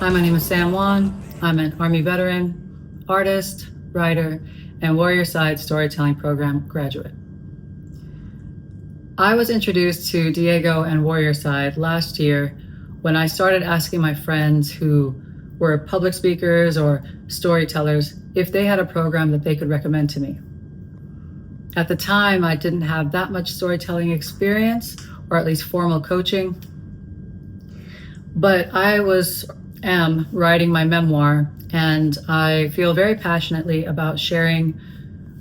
Hi, my name is Sam Juan. I'm an Army veteran, artist, writer, and Warriorside storytelling program graduate. I was introduced to Diego and Warriorside last year when I started asking my friends who were public speakers or storytellers if they had a program that they could recommend to me. At the time, I didn't have that much storytelling experience, or at least formal coaching, but I am writing my memoir, and I feel very passionately about sharing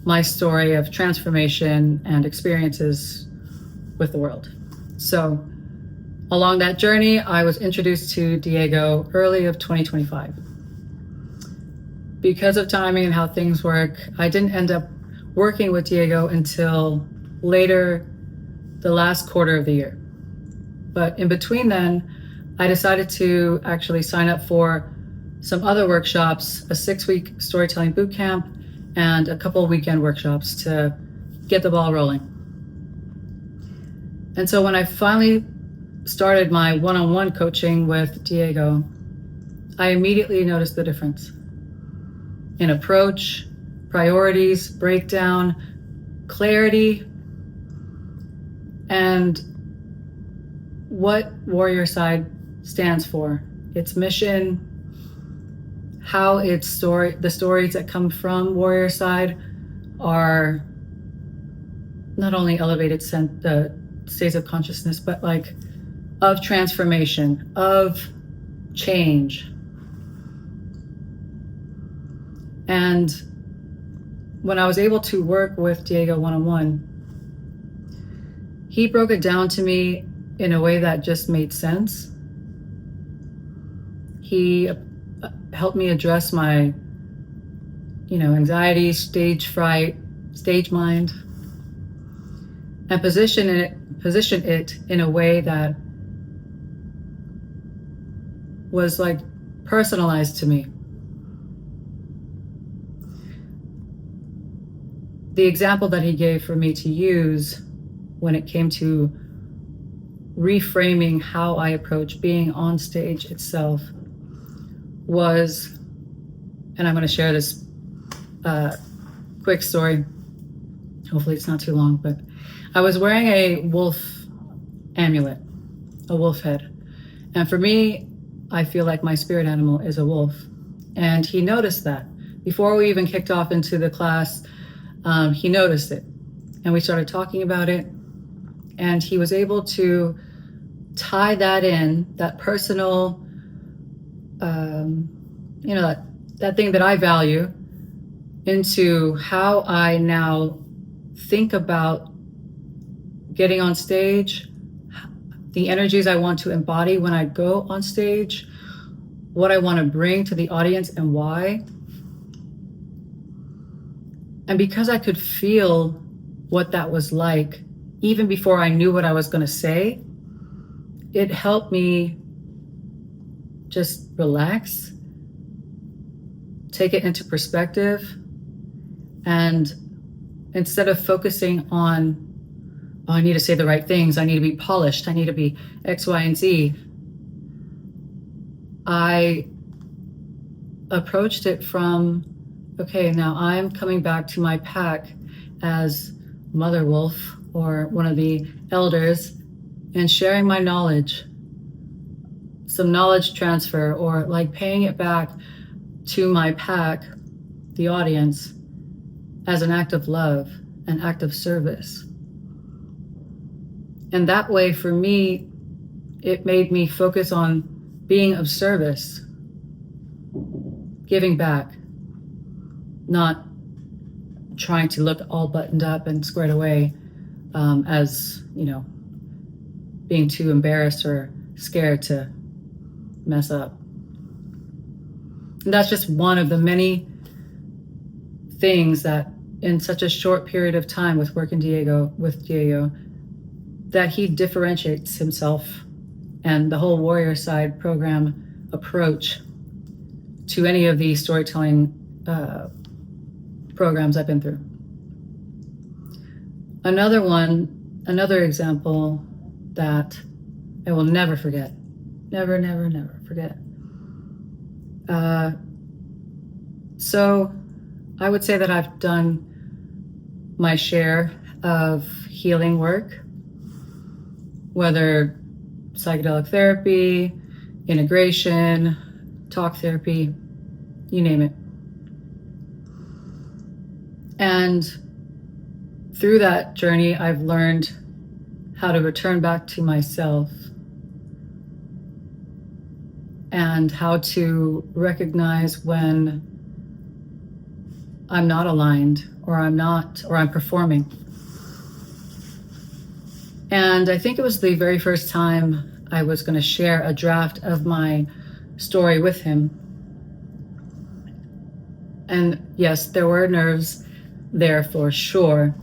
my story of transformation and experiences with the world. So along that journey, I was introduced to Diego early of 2025. Because of timing and how things work, I didn't end up working with Diego until later the last quarter of the year. But in between then, I decided to actually sign up for some other workshops, a 6-week storytelling boot camp, and a couple of weekend workshops to get the ball rolling. And so when I finally started my one-on-one coaching with Diego, I immediately noticed the difference in approach, priorities, breakdown, clarity, and what Warriorside stands for, its mission, how the stories that come from Warriorside are not only elevated states of consciousness, but like of transformation, of change. And when I was able to work with Diego one-on-one, he broke it down to me in a way that just made sense. He helped me address my, anxiety, stage fright, stage mind, and position it in a way that was like personalized to me. The example that he gave for me to use when it came to reframing how I approach being on stage itself was, and I'm going to share this quick story. Hopefully it's not too long, but I was wearing a wolf amulet, a wolf head. And for me, I feel like my spirit animal is a wolf. And he noticed that. Before we even kicked off into the class, he noticed it. And we started talking about it. And he was able to tie that in, that personal, that thing that I value, into how I now think about getting on stage, the energies I want to embody when I go on stage, what I want to bring to the audience and why. And because I could feel what that was like, even before I knew what I was going to say, it helped me just relax, take it into perspective, and instead of focusing on, I need to say the right things, I need to be polished, I need to be X, Y, and Z, I approached it from, okay, now I'm coming back to my pack as Mother Wolf or one of the elders and sharing my knowledge, some knowledge transfer, or like paying it back to my pack, the audience, as an act of love, an act of service. And that way, for me, it made me focus on being of service, giving back, not trying to look all buttoned up and squared away as, being too embarrassed or scared to mess up. And that's just one of the many things that in such a short period of time with working with Diego, that he differentiates himself and the whole Warriorside program approach to any of the storytelling programs I've been through. Another example that I will never forget, never forget, So I would say that I've done my share of healing work, whether psychedelic therapy, integration, talk therapy, you name it. And through that journey, I've learned how to return back to myself and how to recognize when I'm not aligned or I'm performing. And I think it was the very first time I was going to share a draft of my story with him. And yes, there were nerves there for sure.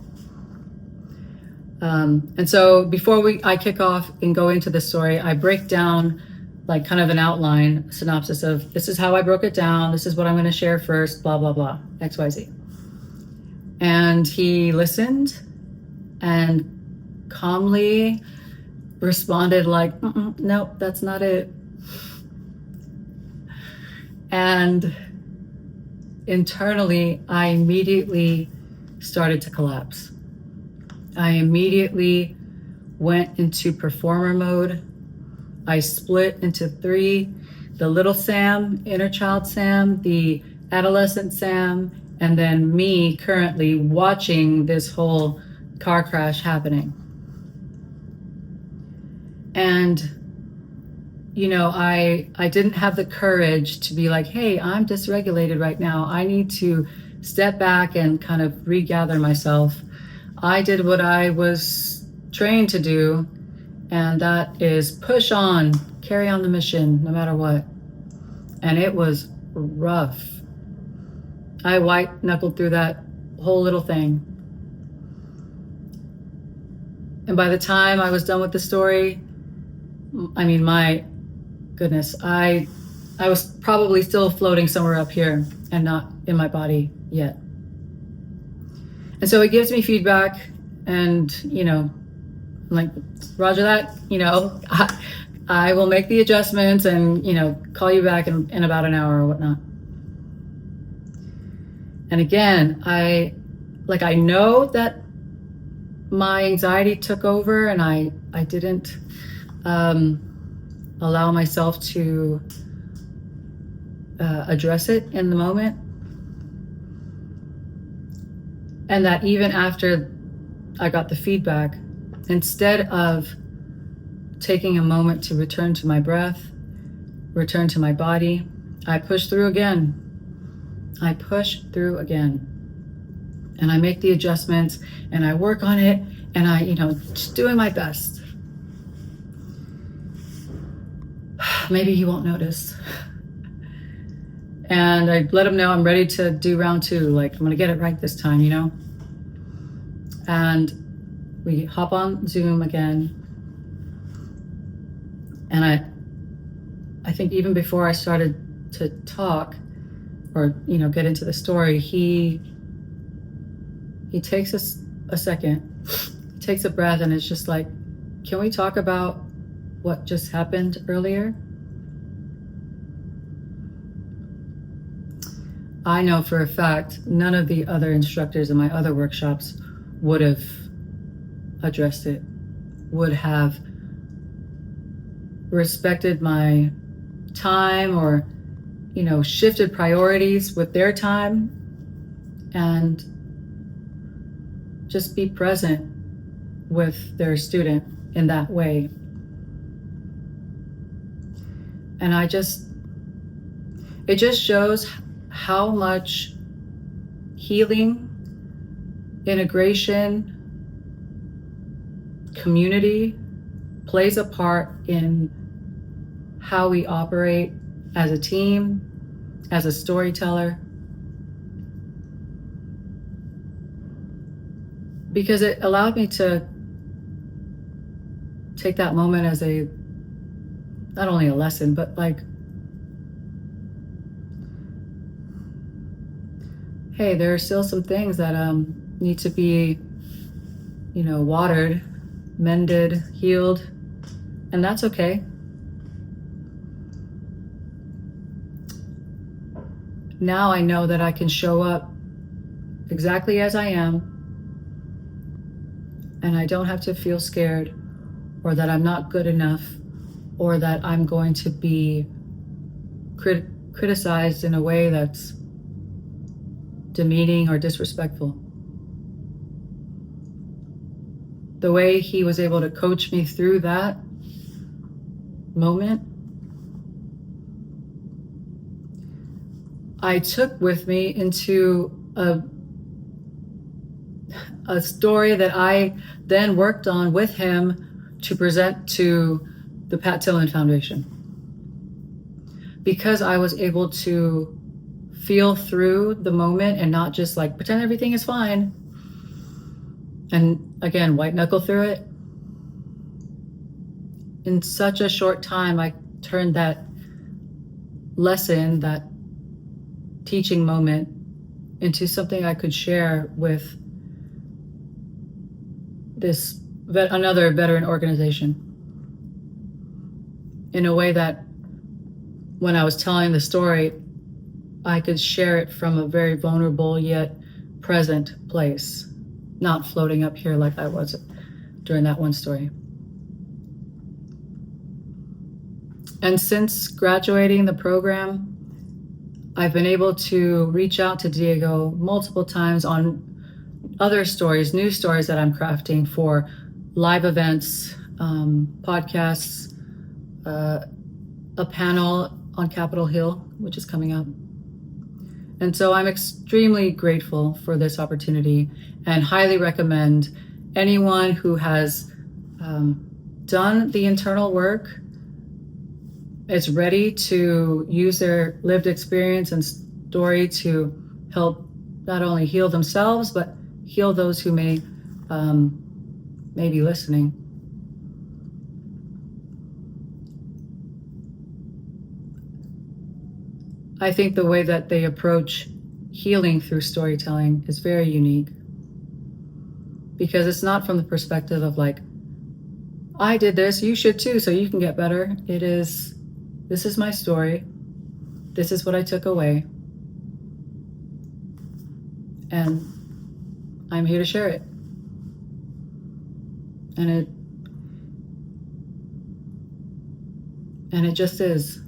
And so before I kick off and go into the story, I break down like kind of an outline, synopsis of this is how I broke it down. This is what I'm going to share first, blah, blah, blah, XYZ. And he listened and calmly responded like, no, that's not it. And internally, I immediately started to collapse. I immediately went into performer mode. I split into three: the little Sam, inner child Sam, the adolescent Sam, and then me currently watching this whole car crash happening. And, you know, I didn't have the courage to be like, hey, I'm dysregulated right now. I need to step back and kind of regather myself. I did what I was trained to do, and that is push on, carry on the mission, no matter what. And it was rough. I white-knuckled through that whole little thing. And by the time I was done with the story, I mean, my goodness, I was probably still floating somewhere up here and not in my body yet. And so it gives me feedback, and, you know, I'm like, roger that, you know, I will make the adjustments and, you know, call you back in about an hour or whatnot. And again, I know that my anxiety took over, and I didn't allow myself to address it in the moment. And that even after I got the feedback, instead of taking a moment to return to my breath, return to my body, I push through again. I push through again. And I make the adjustments, and I work on it, and I, you know, just doing my best. Maybe he won't notice. And I let him know I'm ready to do round two. Like, I'm gonna get it right this time, you know? And we hop on Zoom again. And I think even before I started to talk or, you know, get into the story, he takes a second, takes a breath, and it's just like, can we talk about what just happened earlier? I know for a fact none of the other instructors in my other workshops would have addressed it, would have respected my time or, you know, shifted priorities with their time and just be present with their student in that way. And it just shows how much healing, integration, community plays a part in how we operate as a team, as a storyteller. Because it allowed me to take that moment as not only a lesson, but like, hey, there are still some things that need to be, you know, watered, mended, healed, and that's okay. now I know that I can show up exactly as I am, and I don't have to feel scared, or that I'm not good enough, or that I'm going to be criticized in a way that's demeaning or disrespectful. The way he was able to coach me through that moment, I took with me into a story that I then worked on with him to present to the Pat Tillman Foundation. Because I was able to feel through the moment and not just like pretend everything is fine, and again, white knuckle through it. In such a short time, I turned that lesson, that teaching moment, into something I could share with another veteran organization, in a way that when I was telling the story, I could share it from a very vulnerable yet present place, not floating up here like I was during that one story. And since graduating the program, I've been able to reach out to Diego multiple times on other stories, new stories that I'm crafting for live events, podcasts, a panel on Capitol Hill, which is coming up. And so I'm extremely grateful for this opportunity and highly recommend anyone who has done the internal work, is ready to use their lived experience and story to help not only heal themselves, but heal those who may be listening. I think the way that they approach healing through storytelling is very unique, because it's not from the perspective of like, I did this, you should too, so you can get better. It is, this is my story. This is what I took away. And I'm here to share it. And it just is.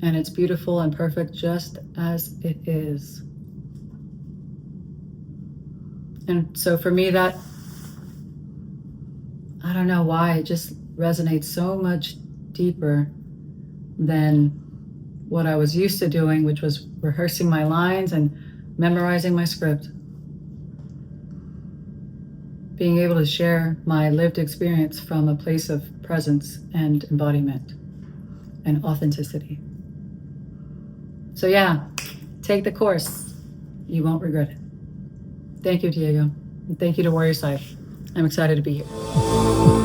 And it's beautiful and perfect just as it is. And so for me, that, I don't know why, it just resonates so much deeper than what I was used to doing, which was rehearsing my lines and memorizing my script. Being able to share my lived experience from a place of presence and embodiment and authenticity. So yeah, take the course. You won't regret it. Thank you, Diego. And thank you to Warriorside. I'm excited to be here.